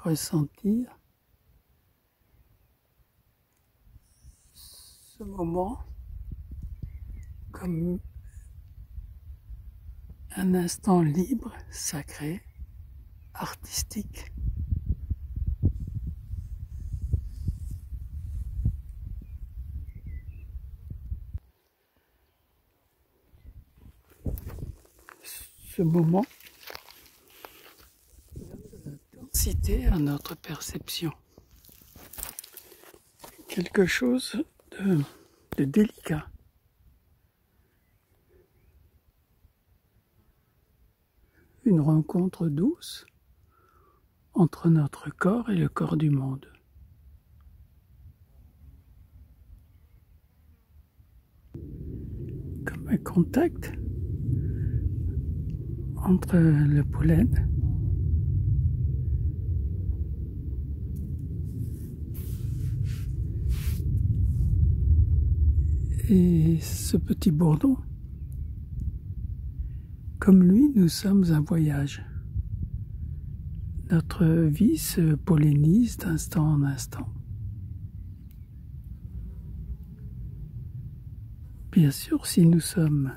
ressentir ce moment comme un instant libre, sacré, artistique. Ce moment donne de l'intensité à notre perception. Quelque chose de délicat. Une rencontre douce entre notre corps et le corps du monde. Comme un contact entre le pollen et ce petit bourdon. Comme lui, nous sommes un voyage. Notre vie se pollinise d'instant en instant. Bien sûr, si nous sommes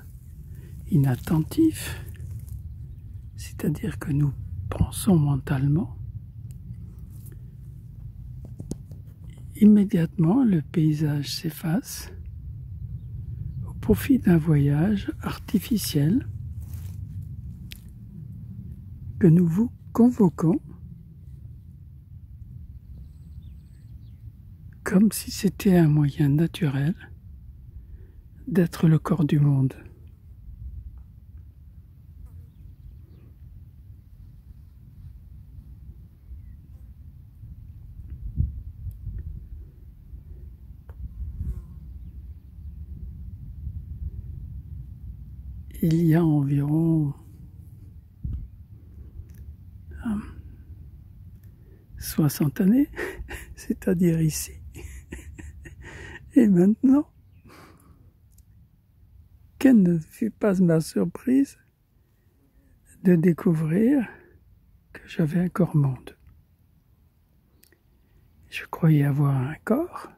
inattentifs, c'est-à-dire que nous pensons mentalement, immédiatement le paysage s'efface au profit d'un voyage artificiel que nous vous convoquons comme si c'était un moyen naturel d'être le corps du monde. Il y a environ 60 années, c'est-à-dire ici. Et maintenant, quelle ne fut pas ma surprise de découvrir que j'avais un corps monde. Je croyais avoir un corps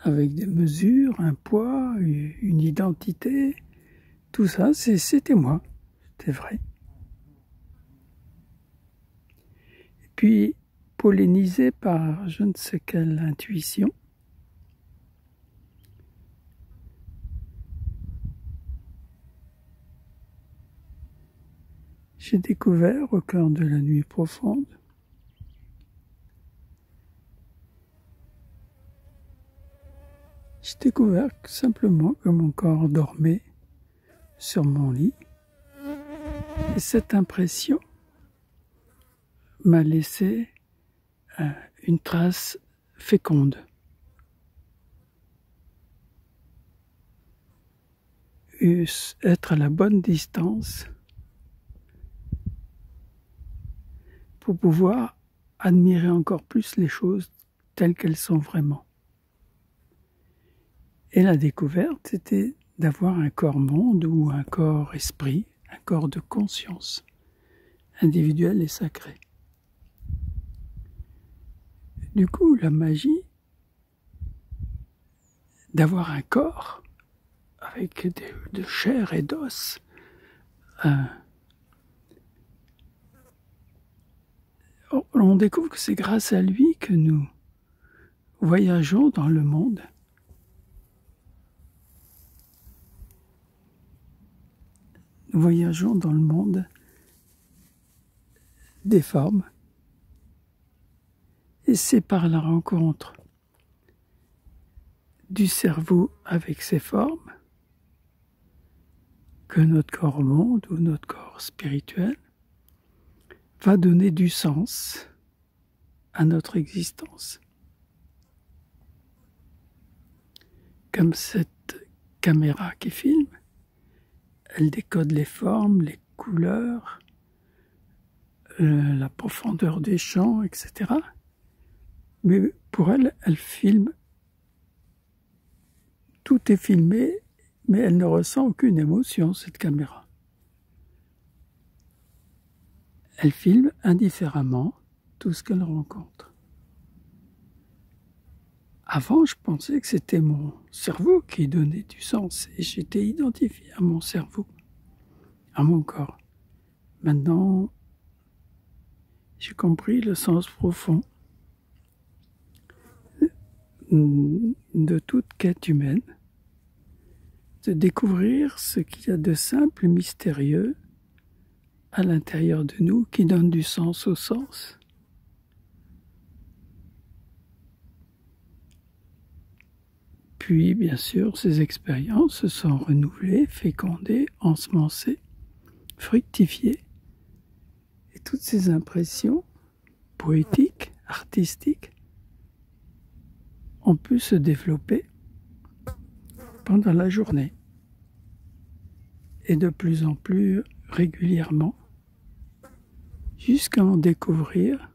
avec des mesures, un poids, une identité. Tout ça, c'était moi, c'était vrai. Et puis, pollinisé par je ne sais quelle intuition, j'ai découvert au cœur de la nuit profonde simplement que mon corps dormait sur mon lit. Et cette impression m'a laissé une trace féconde. Être à la bonne distance pour pouvoir admirer encore plus les choses telles qu'elles sont vraiment. Et la découverte, c'était d'avoir un corps monde ou un corps esprit, un corps de conscience, individuel et sacré. Du coup, la magie d'avoir un corps avec de chair et d'os, on découvre que c'est grâce à lui que nous voyageons dans le monde. Nous voyageons dans le monde des formes. Et c'est par la rencontre du cerveau avec ses formes que notre corps monde ou notre corps spirituel va donner du sens à notre existence. Comme cette caméra qui filme, elle décode les formes, les couleurs, la profondeur des champs, etc. Mais pour elle, elle filme. Tout est filmé, mais elle ne ressent aucune émotion, cette caméra. Elle filme indifféremment, tout ce qu'elle rencontre. Avant, je pensais que c'était mon cerveau qui donnait du sens et j'étais identifié à mon cerveau, à mon corps. Maintenant, j'ai compris le sens profond de toute quête humaine, de découvrir ce qu'il y a de simple et mystérieux à l'intérieur de nous qui donne du sens au sens. Puis, bien sûr, ces expériences se sont renouvelées, fécondées, ensemencées, fructifiées. Et toutes ces impressions poétiques, artistiques, ont pu se développer pendant la journée et de plus en plus régulièrement, jusqu'à en découvrir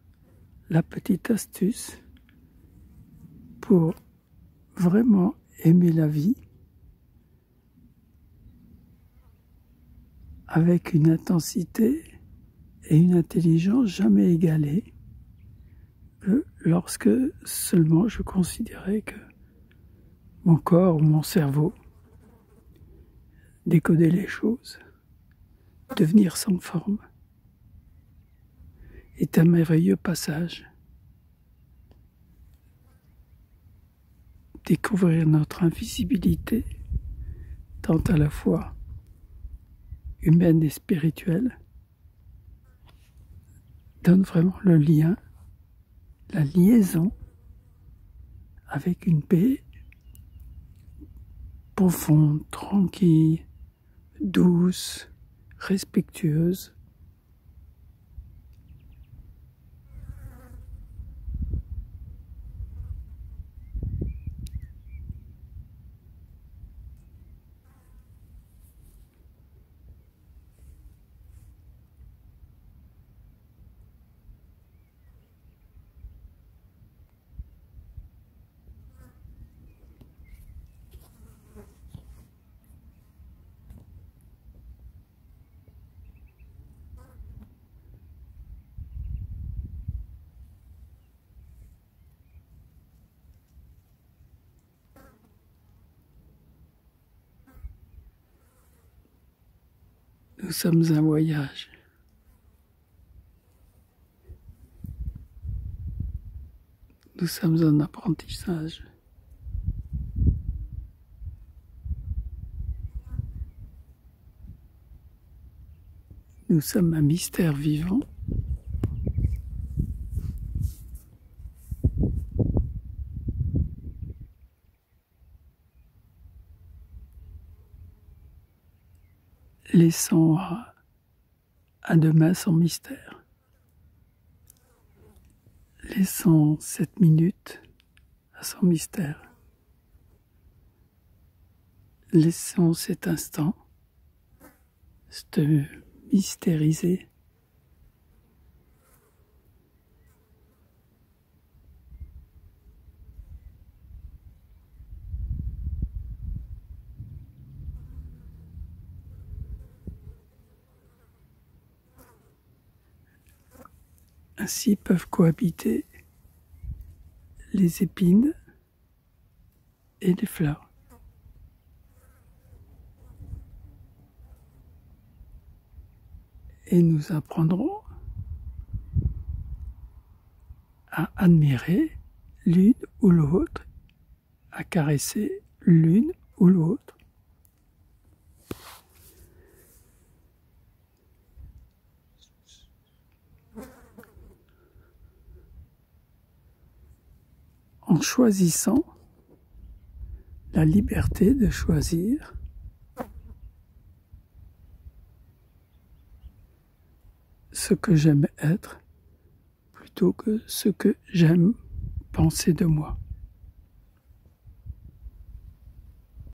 la petite astuce pour vraiment aimer la vie avec une intensité et une intelligence jamais égalées que lorsque seulement je considérais que mon corps ou mon cerveau décodait les choses, devenir sans forme, est un merveilleux passage. Découvrir notre invisibilité, tant à la fois humaine et spirituelle, donne vraiment le lien, la liaison avec une paix profonde, tranquille, douce, respectueuse. Nous sommes un voyage. Nous sommes un apprentissage. Nous sommes un mystère vivant. Laissons à demain son mystère. Laissons cette minute à son mystère. Laissons cet instant se mystériser. Ainsi peuvent cohabiter les épines et les fleurs. Et nous apprendrons à admirer l'une ou l'autre, à caresser l'une ou l'autre. En choisissant la liberté de choisir ce que j'aime être plutôt que ce que j'aime penser de moi.